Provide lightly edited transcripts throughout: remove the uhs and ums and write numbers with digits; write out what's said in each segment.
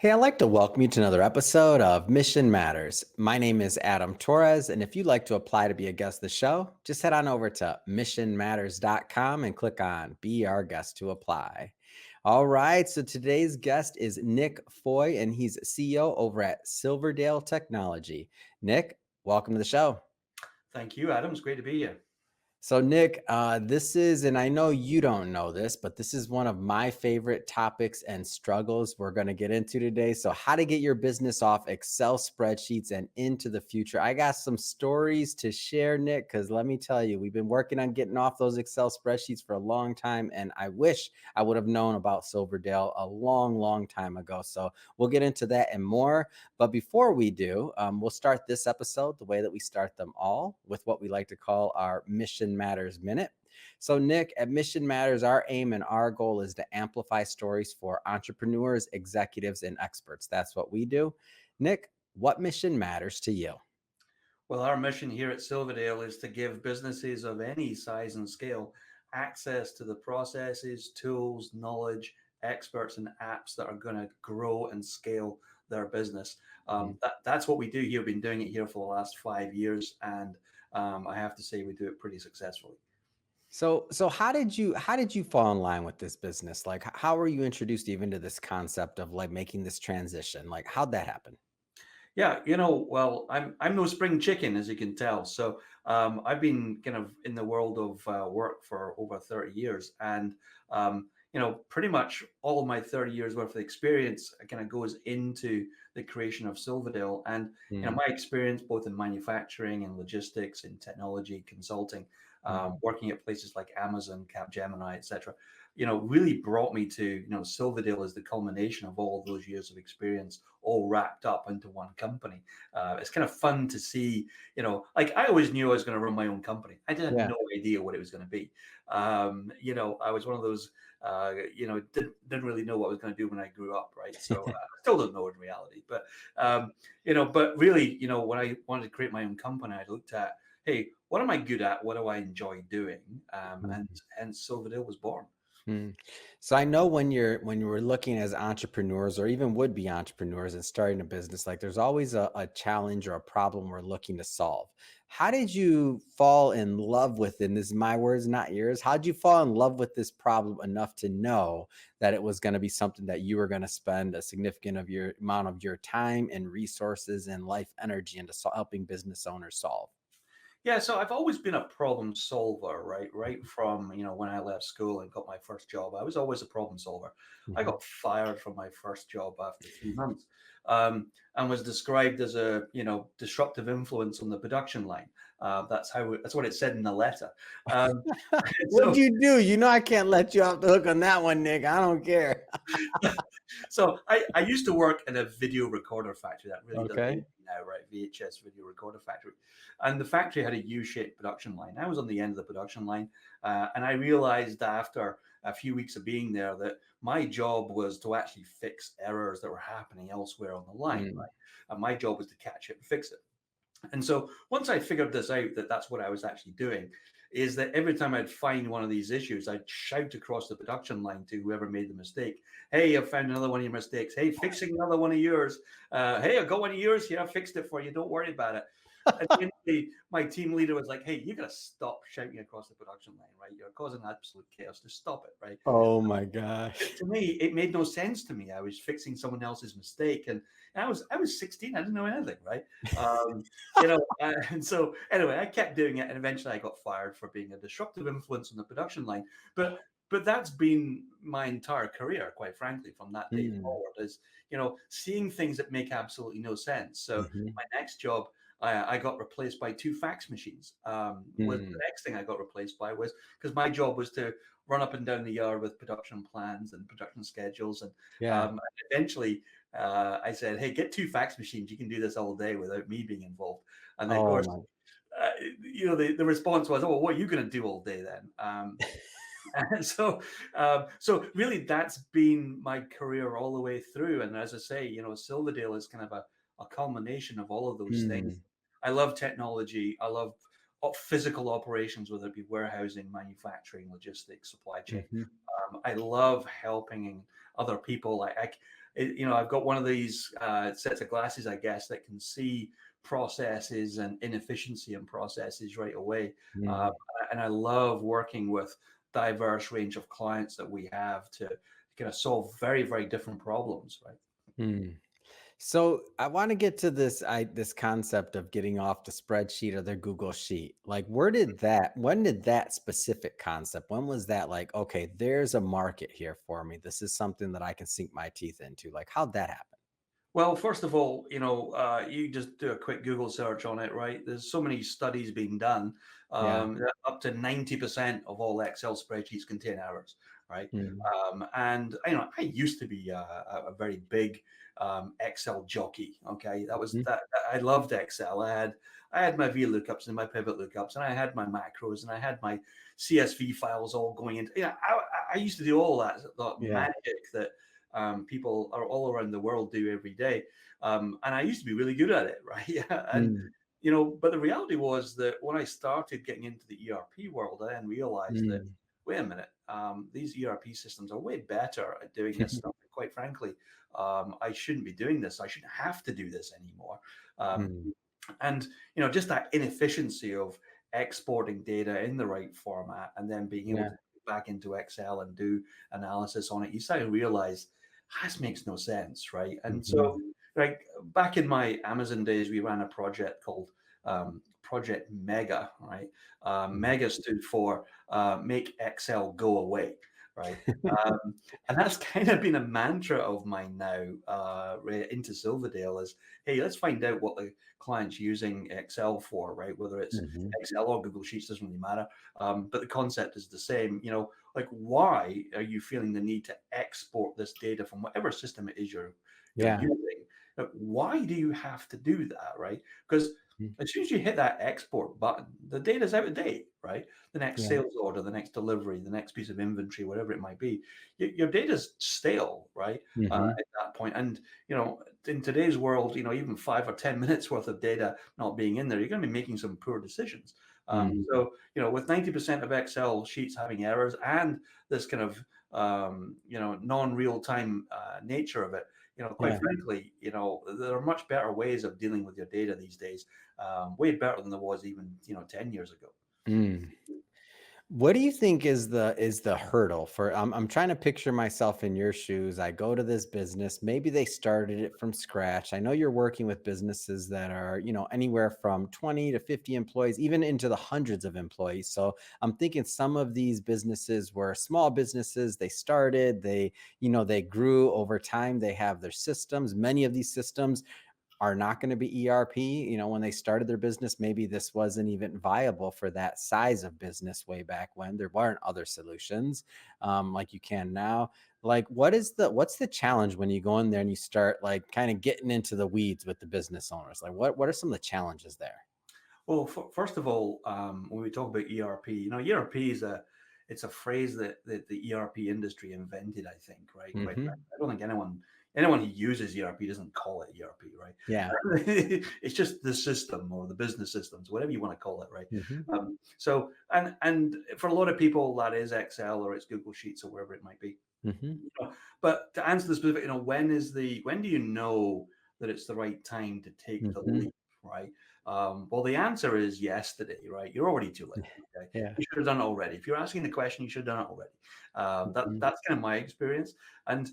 Hey, I'd like to welcome you to another episode of Mission Matters. My name is Adam Torres, and if you'd like to apply to be a guest of the show, just head on over to missionmatters.com and click on Be Our Guest to apply. All right, so today's guest is Nick Foy, and he's CEO over at Silverdale Technology. Nick, welcome to the show. Thank you, Adam. It's great to be here. So, Nick, this is, and I know you don't know this, but this is one of my favorite topics and struggles we're going to get into today. So, how to get your business off Excel spreadsheets and into the future. I got some stories to share, Nick, because let me tell you, we've been working on getting off those Excel spreadsheets for a long time. And I wish I would have known about Silverdale a long, long time ago. So, we'll get into that and more. But before we do, we'll start this episode the way that we start them all with what we like to call our Mission Matters Minute. So, Nick, at Mission Matters, our aim and our goal is to amplify stories for entrepreneurs, executives, and experts. That's what we do. Nick, what mission matters to you? Well, our mission here at Silverdale is to give businesses of any size and scale access to the processes, tools, knowledge, experts, and apps that are going to grow and scale their business. That's what we do here. We've been doing it here for the last 5 years, and I have to say we do it pretty successfully. So how did you fall in line with this business? Like, how were you introduced even to this concept of like making this transition? Like, how'd that happen? Yeah, well, I'm no spring chicken, as you can tell. So I've been kind of in the world of work for over 30 years, and pretty much all of my 30 years worth of experience kind of goes into the creation of Silverdale. And Mm, my experience both in manufacturing and logistics, in technology consulting, mm, working at places like Amazon, Capgemini, etc. Really brought me to, Silverdale is the culmination of all of those years of experience all wrapped up into one company. It's kind of fun to see, like I always knew I was going to run my own company. I had yeah. no idea what it was going to be. I was one of those, didn't really know what I was going to do when I grew up, right? So I still don't know in reality. But really, when I wanted to create my own company, I looked at, hey, what am I good at? What do I enjoy doing? And hence Silverdale was born. Mm. So I know when you were looking as entrepreneurs or even would be entrepreneurs and starting a business, like there's always a challenge or a problem we're looking to solve. How did you fall in love with it? And this is my words, not yours. How did you fall in love with this problem enough to know that it was going to be something that you were going to spend a significant of your amount of your time and resources and life energy into helping business owners solve? Yeah, so I've always been a problem solver, right? Right from, when I left school and got my first job, I was always a problem solver. I Mhm. got fired from my first job after 3 months, and was described as a, disruptive influence on the production line. That's what it said in the letter. Um, What'd so you do? You know I can't let you off the hook on that one, Nick. I don't care. So I used to work in a video recorder factory that really doesn't Okay. exist now, right? VHS video recorder factory, and the factory had a U-shaped production line. I was on the end of the production line, and I realized after a few weeks of being there that my job was to actually fix errors that were happening elsewhere on the line, Mm, right? And my job was to catch it and fix it. And so once I figured this out, that that's what I was actually doing, is that every time I'd find one of these issues, I'd shout across the production line to whoever made the mistake, "Hey, I've found another one of your mistakes. Hey, fixing another one of yours. Hey, I got one of yours here. I fixed it for you. Don't worry about it." At the end of the day, my team leader was like, "Hey, you got to stop shouting across the production line, right? You're causing absolute chaos. Just stop it, right?" Oh my gosh. To me, it made no sense to me. I was fixing someone else's mistake, and I was 16. I didn't know anything, right? And so anyway, I kept doing it, and eventually I got fired for being a disruptive influence on the production line. But that's been my entire career, quite frankly, from that day Mm, forward, is seeing things that make absolutely no sense. So mhm, my next job, I got replaced by two fax machines. Was the mm, next thing I got replaced by was because my job was to run up and down the yard with production plans and production schedules. And yeah. eventually I said, "Hey, get two fax machines. You can do this all day without me being involved." And of Oh course, my. uh, the response was, "Oh, well, what are you going to do all day then?" And so really, that's been my career all the way through. And as I say, Silverdale is kind of a culmination of all of those things. Mm, I love technology. I love physical operations, whether it be warehousing, manufacturing, logistics, supply chain. mhm, I love helping other people. I've got one of these sets of glasses, I guess, that can see processes and inefficiency in processes right away. Uh, Mm, and I love working with diverse range of clients that we have to kind of solve very, very different problems, right? mm. So I want to get to this concept of getting off the spreadsheet or the Google sheet. Like, when did that specific concept, when was that like, okay, there's a market here for me. This is something that I can sink my teeth into. Like, how'd that happen? Well, first of all, you just do a quick Google search on it, right? There's so many studies being done. Yeah. That up to 90% of all Excel spreadsheets contain errors, right? Mm, And I used to be a very big Excel jockey. Okay, that was mhm. that. I loved Excel. I had my VLOOKUPs and my pivot lookups, and I had my macros, and I had my CSV files all going into. I used to do all that Yeah. magic that people are all around the world do every day. And I used to be really good at it, right? and Mm, but the reality was that when I started getting into the ERP world, I then realized that mm. wait a minute, these ERP systems are way better at doing this stuff. Quite frankly, I shouldn't be doing this. I shouldn't have to do this anymore. Um, Mm. and just that inefficiency of exporting data in the right format and then being able Yeah. to put it back into Excel and do analysis on it, you start to realize this makes no sense, right? And Mhm. so, like back in my Amazon days, we ran a project called Project Mega, right? Mhm. Mega stood for Make Excel Go Away, right? Um, and that's kind of been a mantra of mine now, right into Silverdale is, hey, let's find out what the client's using Excel for, right? Whether it's Mhm. Excel or Google Sheets doesn't really matter. But the concept is the same. Like why are you feeling the need to export this data from whatever system it is you're Yeah. using? Like, why do you have to do that, right? Because Mm. as soon as you hit that export button, the data's out of date, right? The next Yeah. sales order, the next delivery, the next piece of inventory, whatever it might be, your data's stale, right? Mhm. At that point, and in today's world, even 5 or 10 minutes worth of data not being in there, you're going to be making some poor decisions. Mm. So, with 90% of Excel sheets having errors and this kind of non-real time nature of it, quite Yeah. frankly, there are much better ways of dealing with your data these days, way better than there was even 10 years ago. Mm. What do you think is the hurdle for I'm trying to picture myself in your shoes. I go to this business, maybe they started it from scratch. I know you're working with businesses that are, anywhere from 20 to 50 employees, even into the hundreds of employees. So I'm thinking some of these businesses were small businesses. They started, they grew over time. They have their systems. Many of these systems are not going to be ERP. When they started their business, maybe this wasn't even viable for that size of business way back when there weren't other solutions like you can now. Like, what's the challenge when you go in there and you start like kind of getting into the weeds with the business owners? Like, what are some of the challenges there? Well, first of all, when we talk about ERP, ERP is a phrase that the ERP industry invented. I think, right? Quite Hmm. frankly, I don't think anyone who uses ERP doesn't call it ERP, right? Yeah. It's just the system or the business systems, whatever you want to call it, right? Hmm. So, and for a lot of people, that is Excel or it's Google Sheets or wherever it might be. Hmm. But to answer the specific, when do you know that it's the right time to take the Hmm. leap, right? Well, the answer is yesterday, right? You're already too late. Okay, Yeah. you should have done it already. If you're asking the question, you should have done it already. Hmm. That's kind of my experience. And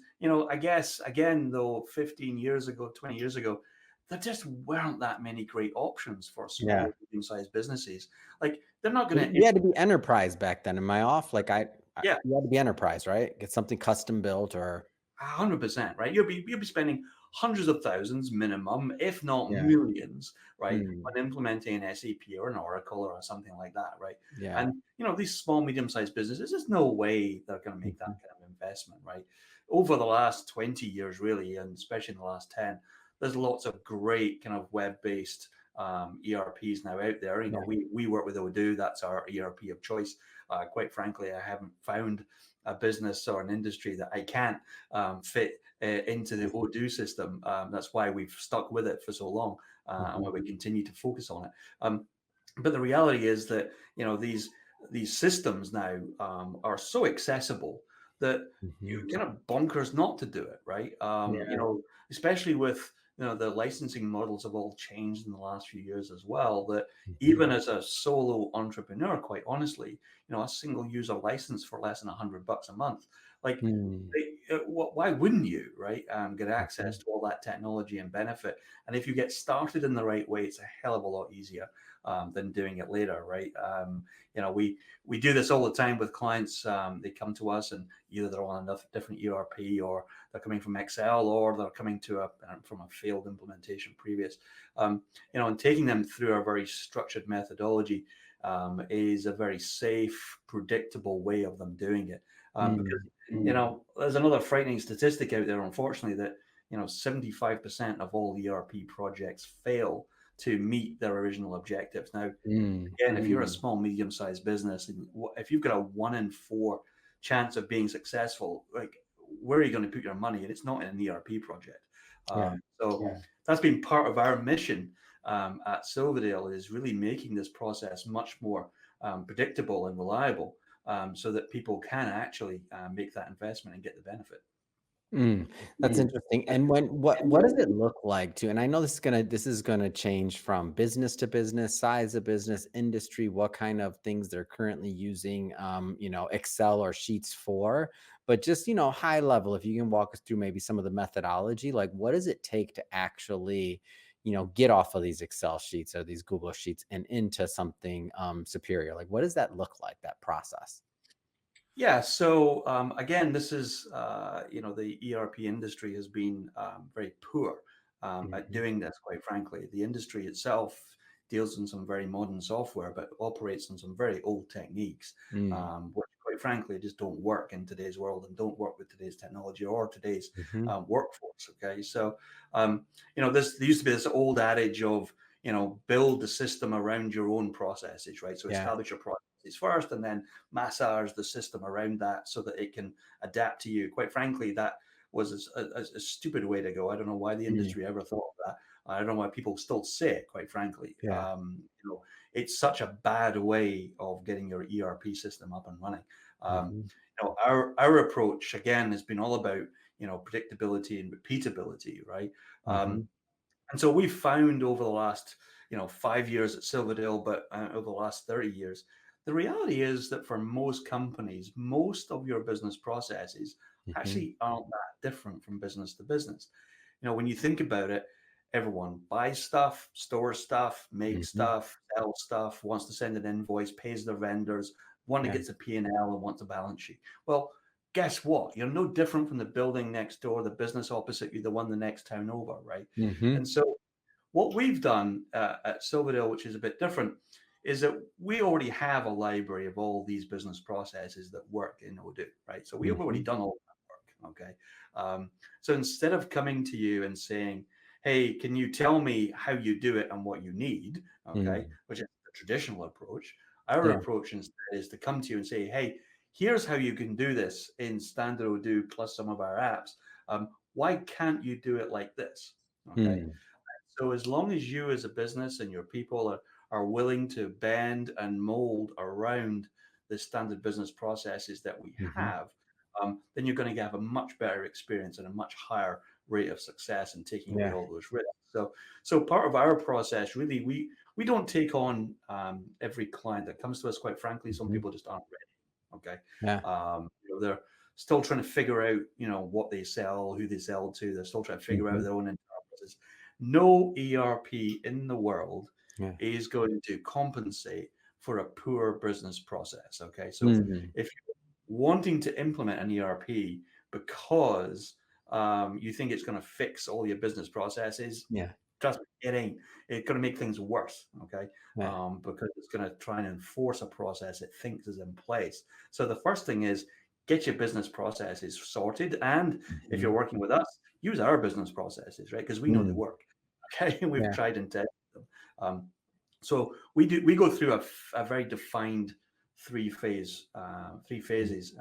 I guess again, though, 15 years ago, 20 years ago, there just weren't that many great options for Yeah. small, medium-sized businesses. Like they're not going to. You had to be enterprise back then. Am I off? Like Yeah, you had to be enterprise, right? Get something custom built or 100%, right? You'll be spending hundreds of thousands minimum, if not yeah. millions, right, Mm, when implementing an SAP or an Oracle or something like that, right? yeah. And these small, medium-sized businesses, there's no way they're going to make that Mhm. kind of investment, right? Over the last 20 years, really, and especially in the last 10, there's lots of great kind of web-based ERPs now out there. Yeah. We work with Odoo, that's our ERP of choice. Quite frankly, I haven't found a business or an industry that I can't fit into the Odoo system. That's why we've stuck with it for so long, and Mhm. why we continue to focus on it. But the reality is that these systems now are so accessible that Mhm. you're kind of bonkers not to do it, right? Yeah. Especially with the licensing models have all changed in the last few years as well. That Mhm. even as a solo entrepreneur, quite honestly, a single user license for less than $100 a month, like Mm. why wouldn't you, right? Get access Mhm. to all that technology and benefit. And if you get started in the right way, it's a hell of a lot easier than doing it later, right? We do this all the time with clients. They come to us and either they're on a different ERP, or they're coming from Excel, or they're coming from a failed implementation previous. And taking them through a very structured methodology is a very safe, predictable way of them doing it. Because Mm. there's another frightening statistic out there, unfortunately, that 75% of all ERP projects fail to meet their original objectives. Now, Mm. again, if you're a small, medium-sized business, and if you've got a 1 in 4 chance of being successful, like, where are you going to put your money? And it's not in an ERP project. Yeah. So that's been part of our mission at Silverdale, is really making this process much more predictable and reliable, so that people can actually make that investment and get the benefit. Mm, that's interesting. And what does it look like to, and I know this is gonna change from business to business, size of business, industry, what kind of things they're currently using, Excel or Sheets for. But just, high level, if you can walk us through maybe some of the methodology, like what does it take to actually, get off of these Excel sheets or these Google Sheets and into something superior? Like what does that look like, that process? Yeah. So again, this is the ERP industry has been very poor at Mhm. doing this. Quite frankly, the industry itself deals in some very modern software, but operates on some very old techniques, Mm. which, quite frankly, just don't work in today's world and don't work with today's technology or today's Mhm. workforce. Okay, so there used to be this old adage of build the system around your own processes, right? So Yeah. establish your processes first, and then massage the system around that so that it can adapt to you. Quite frankly, that was a stupid way to go. I don't know why the Mm. industry ever thought of that. I don't know why people still say it, quite frankly. Yeah. It's such a bad way of getting your ERP system up and running. Um, Mhm. our approach, again, has been all about predictability and repeatability, right? Um, Mhm. and so we've found over the last, 5 years at Silverdale, but over the last 30 years, the reality is that for most companies, most of your business processes Mhm. actually aren't that different from business to business. When you think about it, everyone buys stuff, stores stuff, makes Mhm. stuff, sells stuff, wants to send an invoice, pays their vendors, one that Yeah. gets a P&L and wants a balance sheet. Well, guess what? You're no different from the building next door, the business opposite you, the one the next town over, right? Mhm. And so what we've done at Silverdale, which is a bit different, is that we already have a library of all these business processes that work in Odoo, right? So we have already Mhm. done all that work, okay? So instead of coming to you and saying, hey, can you tell me how you do it and what you need, okay, Mm. which is the traditional approach, our Yeah. approach instead is to come to you and say, hey, here's how you can do this in standard Odoo plus some of our apps. Why can't you do it like this? Okay. Mm. So as long as you as a business and your people are willing to bend and mold around the standard business processes that we Mhm. have, then you're going to have a much better experience and a much higher rate of success in taking away Yeah. all those risks. So part of our process, really, we don't take on every client that comes to us. Quite frankly, some Mhm. people just aren't ready. Okay, Yeah. they're still trying to figure out, what they sell, who they sell to. They're still trying to figure out Mhm. their own internal processes. No ERP in the world Yeah. is going to compensate for a poor business process. Okay. So Mhm. if you're wanting to implement an ERP because you think it's going to fix all your business processes, Yeah. trust me, it ain't. It's going to make things worse. Okay. Yeah. Because it's going to try and enforce a process it thinks is in place. So the first thing is get your business processes sorted. And if you're Mhm. working with us, use our business processes, right? Because we know they Mm. work. Okay, we've Yeah. tried and tested them. So we go through a very defined three Mm. phases.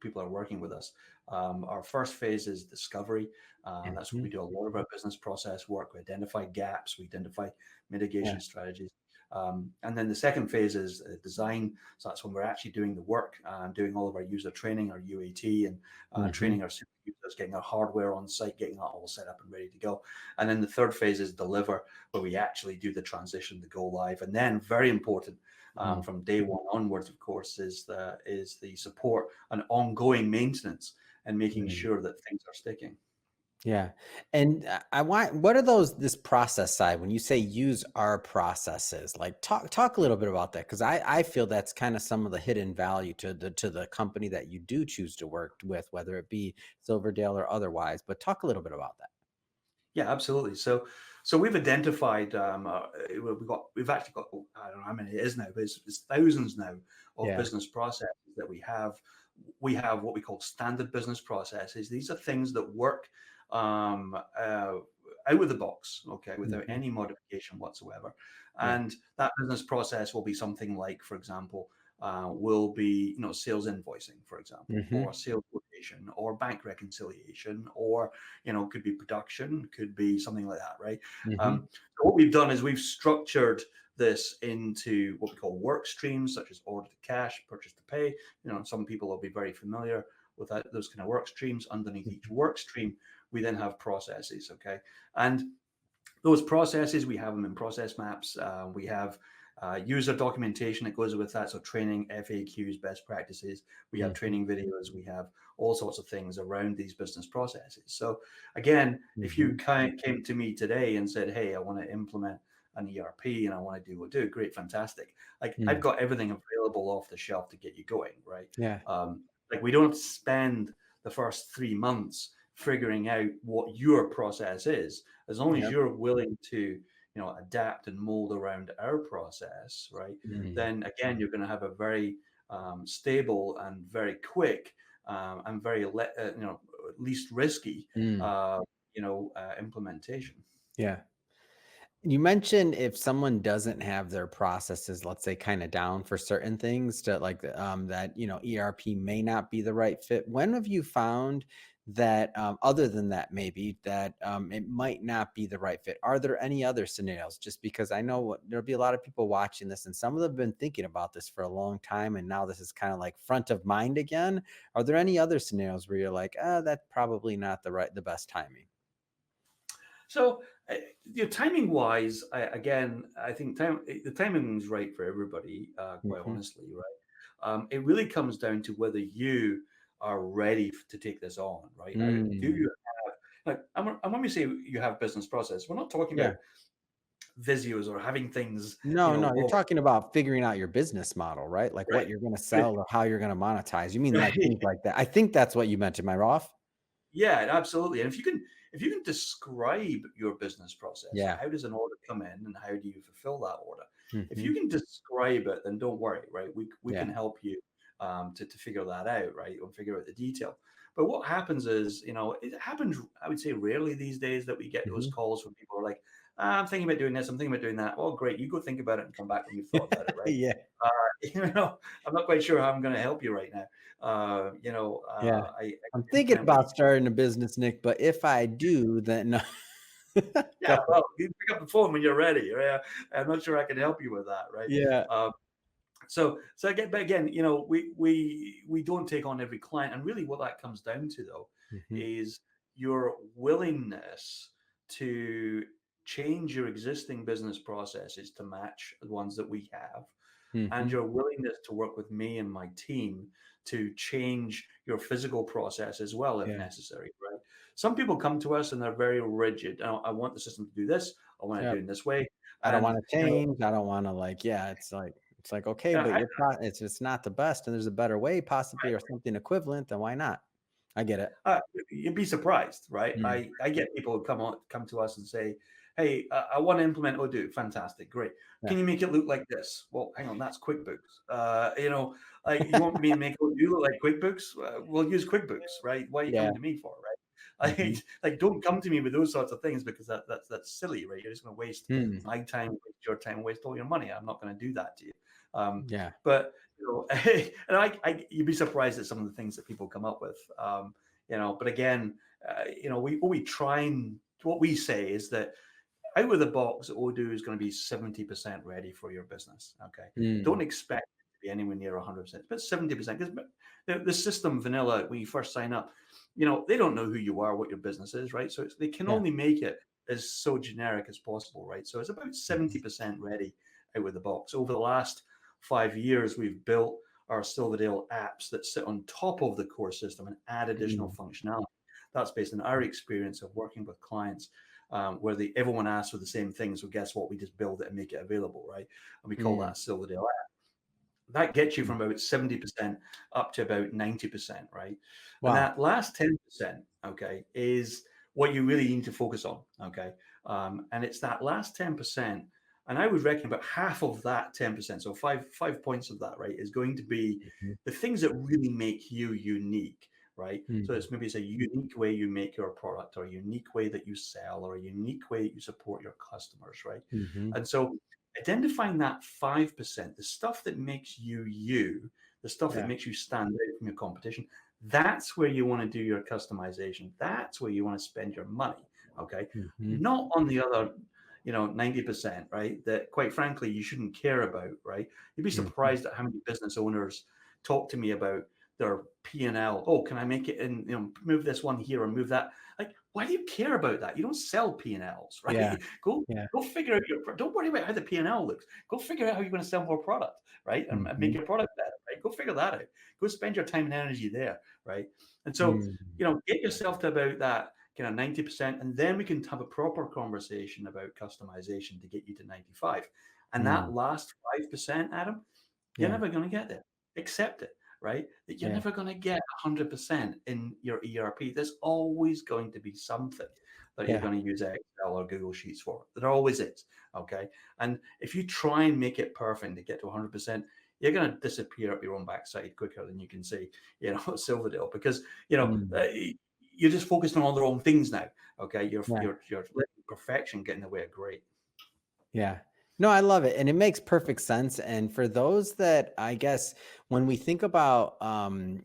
People are working with us. Our first phase is discovery. That's where we Mhm. do a lot of our business process work. We identify gaps. We identify Yeah. mitigation strategies. And then the second phase is design. So that's when we're actually doing the work, doing all of our user training, our UAT, and Hmm. training our super users, getting our hardware on site, getting that all set up and ready to go. And then the third phase is deliver, where we actually do the transition to go live. And then, very important, Hmm. from day one onwards, of course, is the support and ongoing maintenance and making Hmm. sure that things are sticking. Yeah. And I want, what are those, this process side, when you say use our processes, like talk a little bit about that. Cause I feel that's kind of some of the hidden value to the company that you do choose to work with, whether it be Silverdale or otherwise, but talk a little bit about that. Yeah, absolutely. So we've identified, we've actually got, oh, I don't know how many it is now, but it's thousands now of Yeah. business processes that we have. We have what we call standard business processes. These are things that work um, uh, out of the box, okay, without Hmm. any modification whatsoever. Yeah. And that business process will be something like, for example, will be, sales invoicing, for example, or Hmm. sales quotation, or bank reconciliation, or could be production, could be something like that, right? Hmm. So what we've done is we've structured this into what we call work streams, such as order to cash, purchase to pay. Some people will be very familiar with those kind of work streams. Underneath each work stream, we then have processes, okay? And those processes, we have them in process maps. We have user documentation that goes with that. So training, FAQs, best practices. We have Hmm. training videos. We have all sorts of things around these business processes. So again, if Hmm. you came to me today and said, "Hey, I want to implement an ERP and I want to do what do," great, fantastic. Like I've Hmm. got everything available off the shelf to get you going, right? Yeah. Like we don't spend the first 3 months figuring out what your process is. As long as Yep. you're willing to adapt and mold around our process, right, Mm. then again you're going to have a very stable and very quick and very least risky Mm. implementation. Yeah. You mentioned if someone doesn't have their processes, let's say, kind of down for certain things, to like that, ERP may not be the right fit. When have you found that, other than that, maybe that it might not be the right fit? Are there any other scenarios? Just because I know there'll be a lot of people watching this, and some of them have been thinking about this for a long time, and now this is kind of like front of mind again. Are there any other scenarios where you're like, that's probably not the best timing? So, timing wise, again, I think the timing is right for everybody, quite Hmm. honestly, right? It really comes down to whether you are ready to take this on, right? Do Mm. you have, like, and when we say you have business process, we're not talking about Yeah. Visios or having things, No, no, you're off, talking about figuring out your business model, right? Like what right? you're gonna sell or how you're gonna monetize. You mean like things like that. I think that's what you meant. Am I off? Yeah, absolutely. And if you can describe your business process, so Yeah. how does an order come in and how do you fulfill that order? If you Mhm. can describe it, then don't worry, right? We can Yeah. help you to figure that out, right? Or figure out the detail. But what happens is, it happens, I would say, rarely these days that we get those Mhm. calls from people who are like, I'm thinking about doing this, I'm thinking about doing that. Oh, great. You go think about it and come back when you've thought about it, right? Yeah. Uh, I'm not quite sure how I'm going to help you right now. Yeah. I I'm can thinking implement what you about starting a business, Nick, but if I do, then no. Yeah, Go. well, you pick up the phone when you're ready. Right? I'm not sure I can help you with that, right? Yeah. Um, so again, but again, we don't take on every client, and really, what that comes down to, though, Mhm. is your willingness to change your existing business processes to match the ones that we have, and Mhm. your willingness to work with me and my team to change your physical process as well if Yeah. necessary, right? Some people come to us and they're very rigid. I want the system to do this. I want to do Yep. it in this way. I don't And wanna change. I don't wanna like, yeah, it's like, okay, but I, it's not the best and there's a better way possibly or something equivalent, then why not? I get it. You'd be surprised, right? Mm. I get people who come to us and say, "Hey, I want to implement Odoo. Fantastic, great. Yeah. Can you make it look like this?" Well, hang on, that's QuickBooks. Like you want me to make Odoo look like QuickBooks? We'll use QuickBooks, right? Why are you Yeah. coming to me for, right? Mhm. Like don't come to me with those sorts of things because that's silly, right? You're just going to waste Mm. my time, waste your time, waste all your money. I'm not going to do that to you. Yeah. But and you'd be surprised at some of the things that people come up with. But again, what we say is that out of the box, Odoo is going to be 70% ready for your business. Okay. Don't Mm, expect it to be anywhere near 100%, but 70%. Because the system vanilla, when you first sign up, they don't know who you are, what your business is, right? So they can yeah. only make it as so generic as possible, right? So it's about Mhm, 70% ready out of the box. Over the last 5 years, we've built our Silverdale apps that sit on top of the core system and add additional mm, functionality. That's based on our experience of working with clients where everyone asks for the same thing. So guess what? We just build it and make it available, right? And we call mm, that Silverdale app. That gets you mm. from about 70% up to about 90%, right? And Wow. that last 10%, okay, is what you really need to focus on, okay? And it's that last 10%. And I would reckon about half of that 10%, so five points of that, right, is going to be Mhm, the things that really make you unique, right? So mm, it's a unique way you make your product, or a unique way that you sell, or a unique way that you support your customers, right? mhm. And so identifying that 5%, the stuff that makes you you, the stuff that Yeah. makes you stand out from your competition, that's where you want to do your customization. That's where you want to spend your money. Okay. Mhm, Not on the other, 90%, right? That quite frankly, you shouldn't care about, right? You'd be mhm. surprised at how many business owners talk to me about their P&L. Oh, can I make it in, move this one here or move that? Like, why do you care about that? You don't sell P&Ls, Yeah. right? Go Yeah. Go figure out don't worry about how the P&L looks. Go figure out how you're going to sell more product, right? And make Mhm, your product better, right? Go figure that out. Go spend your time and energy there, right? And so, mm. get yourself to about that kind of 90%, and then we can have a proper conversation about customization to get you to 95. And that Mm. last 5%, Adam, you're Yeah. never going to get there. Accept it, right? That you're Yeah. never going to get 100% in your ERP. There's always going to be something that you're Yeah. going to use Excel or Google Sheets for. There always is, okay? And if you try and make it perfect to get to 100%, you're going to disappear up your own backside quicker than you can see, Silverdale, because Mm. you're just focused on all the wrong things now. Okay, Yeah. you're letting perfection get in the way of great. Yeah. No, I love it. And it makes perfect sense. And for those that I guess when we think about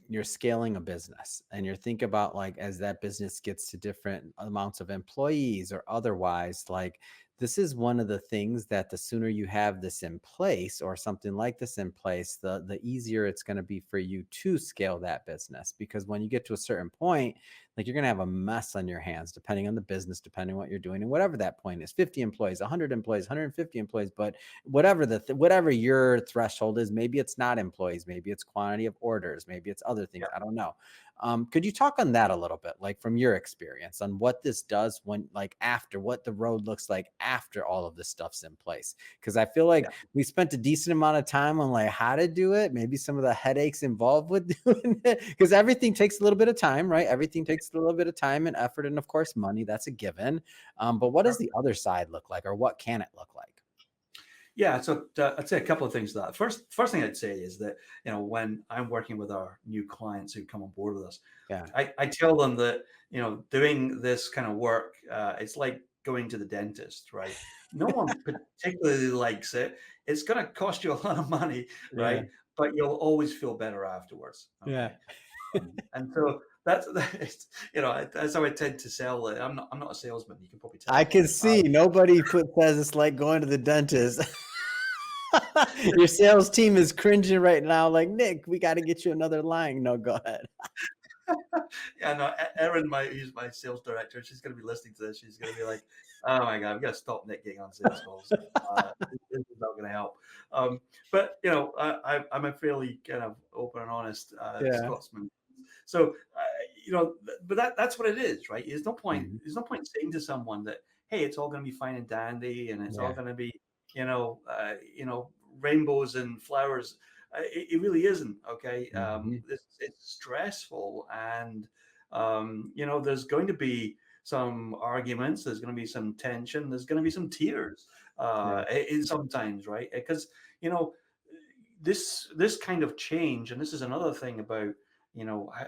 you're scaling a business and you're think about like as that business gets to different amounts of employees or otherwise, like this is one of the things that the sooner you have this in place or something like this in place, the easier it's going to be for you to scale that business. Because when you get to a certain point, like you're going to have a mess on your hands depending on the business, depending on what you're doing, and whatever that point is, 50 employees, 100 employees, 150 employees, but whatever whatever your threshold is, maybe it's not employees, maybe it's quantity of orders, maybe it's other things, Yeah, I don't know. Could you talk on that a little bit, like from your experience on what this does when like after what the road looks like after all of this stuff's in place? Because I feel yeah, like we spent a decent amount of time on like how to do it, maybe some of the headaches involved with doing it, because everything takes a little bit of time, right? Everything takes a little bit of time and effort, and of course, money. That's a given. But what does sure. the other side look like, or what can it look like? Yeah, so I'd say a couple of things to that. First thing I'd say is that when I'm working with our new clients who come on board with us, Yeah. I tell them that doing this kind of work, it's like going to the dentist, right? No one particularly likes it. It's going to cost you a lot of money, Yeah. right? But you'll always feel better afterwards. Yeah. Okay, and so that's that's how I tend to sell it. I'm not a salesman. You can probably I tell. can see Um, nobody says it's like going to the dentist. Your sales team is cringing right now, like Nick, we got to get you another line. No, go ahead. Yeah, no, Erin, who's my sales director, she's going to be listening to this. She's going to be like, "Oh my god, we got to stop Nick getting on sales calls. This is not going to help." But I'm a fairly kind of open and honest Yeah. Scotsman, so but that's what it is, right? There's no point. Mhm. There's no point saying to someone that, "Hey, it's all going to be fine and dandy, and it's all Yeah. going to be, you know, uh, you know, rainbows and flowers." It really isn't. Okay, Mhm. it's stressful, and there's going to be some arguments. There's going to be some tension. There's going to be some tears. Yeah. Sometimes, right? Because you know this kind of change, and this is another thing about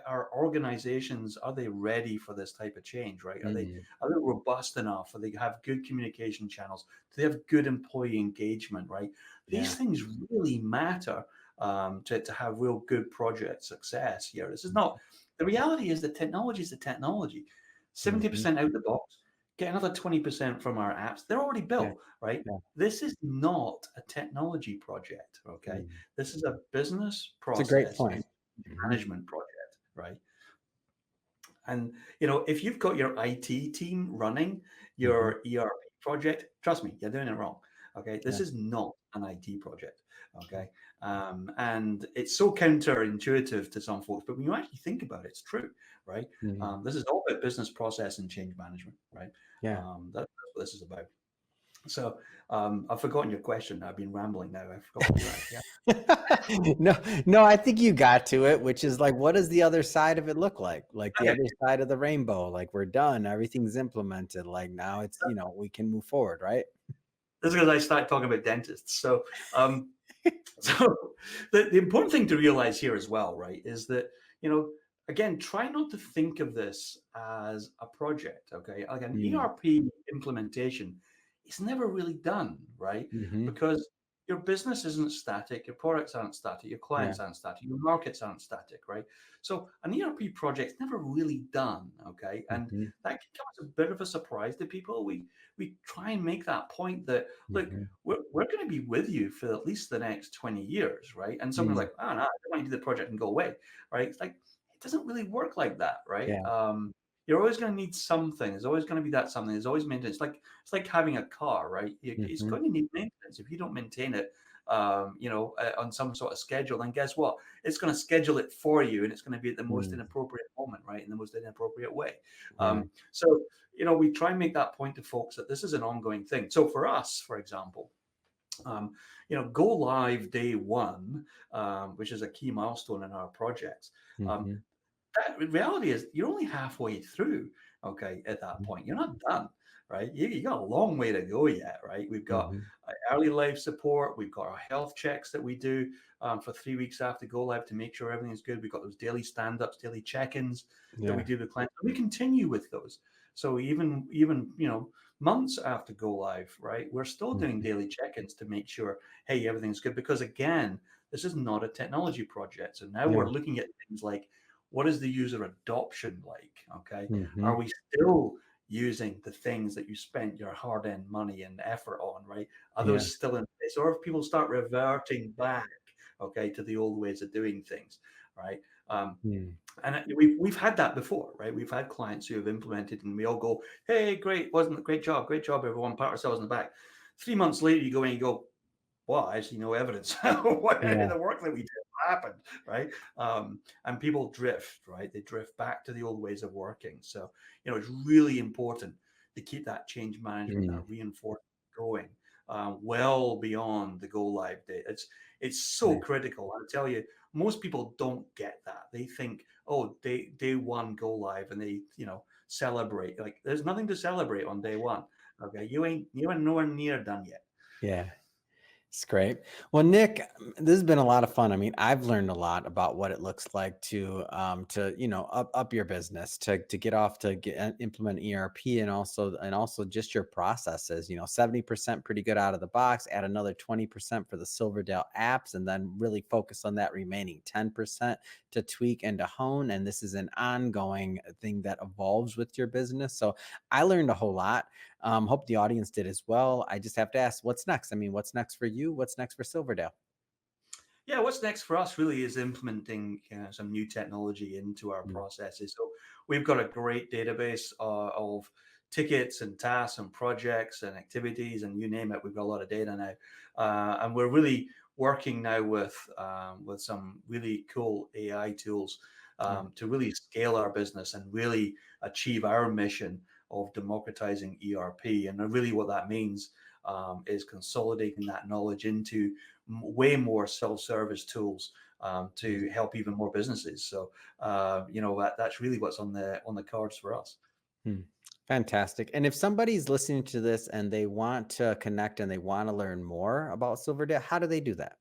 our organizations, are they ready for this type of change, right? Mm. Are they robust enough? Are they have good communication channels? Do they have good employee engagement, right? These Yeah. things really matter to have real good project success here. This is Mhm. not the reality is that technology is the technology. Mhm. 70% out the box. get another 20% from our apps. They're already Yeah. built, right? Yeah. This is not a technology project, okay? Mm. This is a business It's a great process and point. Mhm. management project, right? And if you've got your IT team running Mhm. your ERP project, trust me, you're doing it wrong. Okay, this Yeah. is not an IT project. Okay, and it's so counterintuitive to some folks, but when you actually think about it, it's true, right? Mhm. This is all about business process and change management, right? Yeah. That's what this is about. So I've forgotten your question. I've been rambling now. I forgot what you asked. Yeah. No, no, I think you got to it, which is like, what does the other side of it look like? Like the Okay. other side of the rainbow, like we're done, everything's implemented. Like now it's, we can move forward, right? This is because I started talking about dentists. Um, So the important thing to realize here as well, right, is that, again, try not to think of this as a project, okay? Like an Mm. ERP implementation is never really done, right? Mhm. Because your business isn't static, your products aren't static, your Yeah. clients aren't static, your markets aren't static, right? So an ERP project's never really done, okay? And Mhm. that can come as a bit of a surprise to people. We try and make that point that, look, Mhm. we're going to be with you for at least the next 20 years, right? And someone's Mm. like, oh, no, I don't want you to do the project and go away, right? It's like, it doesn't really work like that, right? Yeah. You're always going to need something. There's always going to be that something. There's always maintenance. It's like having a car, right? It's Mhm. going to need maintenance. If you don't maintain it, on some sort of schedule, then guess what? It's going to schedule it for you, and it's going to be at the most Mm. inappropriate moment, right? In the most inappropriate way. Yeah. So we try and make that point to folks that this is an ongoing thing. So for us, for example, um, go live day one, which is a key milestone in our projects. Um, Mhm. that reality is you're only halfway through. Okay, at that Mhm. point, you're not done, right? You got a long way to go yet, right? We've got Mhm. early life support. We've got our health checks that we do for 3 weeks after go live to make sure everything's good. We've got those daily stand-ups, daily check-ins that we Yeah. do with clients. And we continue with those. So even months after go live, right? We're still doing Mhm. daily check-ins to make sure, hey, everything's good. Because again, this is not a technology project. So now Yeah. we're looking at things like, what is the user adoption like? Okay. Are Mhm. we still using the things that you spent your hard-earned money and effort on, right? Are Yeah. those still in place? Or if people start reverting back, okay, to the old ways of doing things, right? Um, Mm. and we've had that before, right? We've had clients who have implemented, and we all go, "Hey, great, wasn't it? Great job, everyone." Pat ourselves on the back. 3 months later, you go in and you go, well, I see no evidence what Yeah. the work that we did happened, right? And people drift, right? They drift back to the old ways of working. So, it's really important to keep that change management, Mm. that reinforcement going well beyond the go live date. It's so Yeah. critical. I tell you, most people don't get that. They think, oh, day one go live, and they celebrate. Like, there's nothing to celebrate on day one. Okay, you ain't nowhere near done yet. Yeah. It's great. Well, Nick, this has been a lot of fun. I mean, I've learned a lot about what it looks like to up your business, to get off, to get implement ERP, and also just your processes. 70% pretty good out of the box. Add another 20% for the Silverdale apps, and then really focus on that remaining 10% to tweak and to hone. And this is an ongoing thing that evolves with your business. So I learned a whole lot. Hope the audience did as well. I just have to ask, what's next? I mean, what's next for you? What's next for Silverdale? Yeah, what's next for us really is implementing some new technology into our Mm. processes. So we've got a great database of tickets and tasks and projects and activities, and you name it. We've got a lot of data now, and we're really working now with some really cool AI tools Yeah. to really scale our business and really achieve our mission of democratizing ERP. And really, what that means is consolidating that knowledge into way more self-service tools to help even more businesses. So that's really what's on the cards for us. Hmm. Fantastic. And if somebody's listening to this and they want to connect and they want to learn more about Silverdale, how do they do that?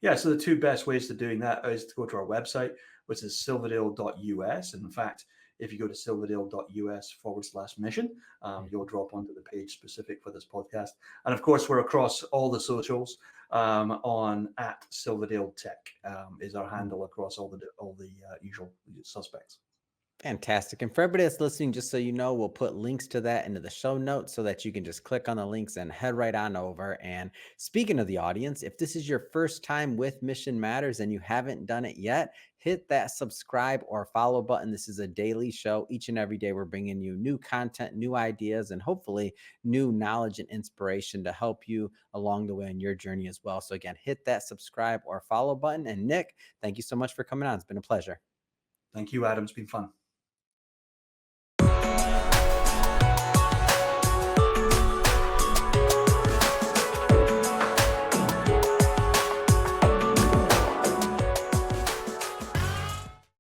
Yeah, so the two best ways to doing that is to go to our website, which is silverdale.us. And in fact, if you go to silverdale.us/mission, you'll Mhm. drop onto the page specific for this podcast. And of course, we're across all the socials on at Silverdale Tech is our Mm. handle across all the usual suspects. Fantastic. And for everybody that's listening, just so you know, we'll put links to that into the show notes so that you can just click on the links and head right on over. And speaking of the audience, if this is your first time with Mission Matters and you haven't done it yet, hit that subscribe or follow button. This is a daily show. Each and every day, we're bringing you new content, new ideas, and hopefully new knowledge and inspiration to help you along the way in your journey as well. So, again, hit that subscribe or follow button. And Nick, thank you so much for coming on. It's been a pleasure. Thank you, Adam. It's been fun.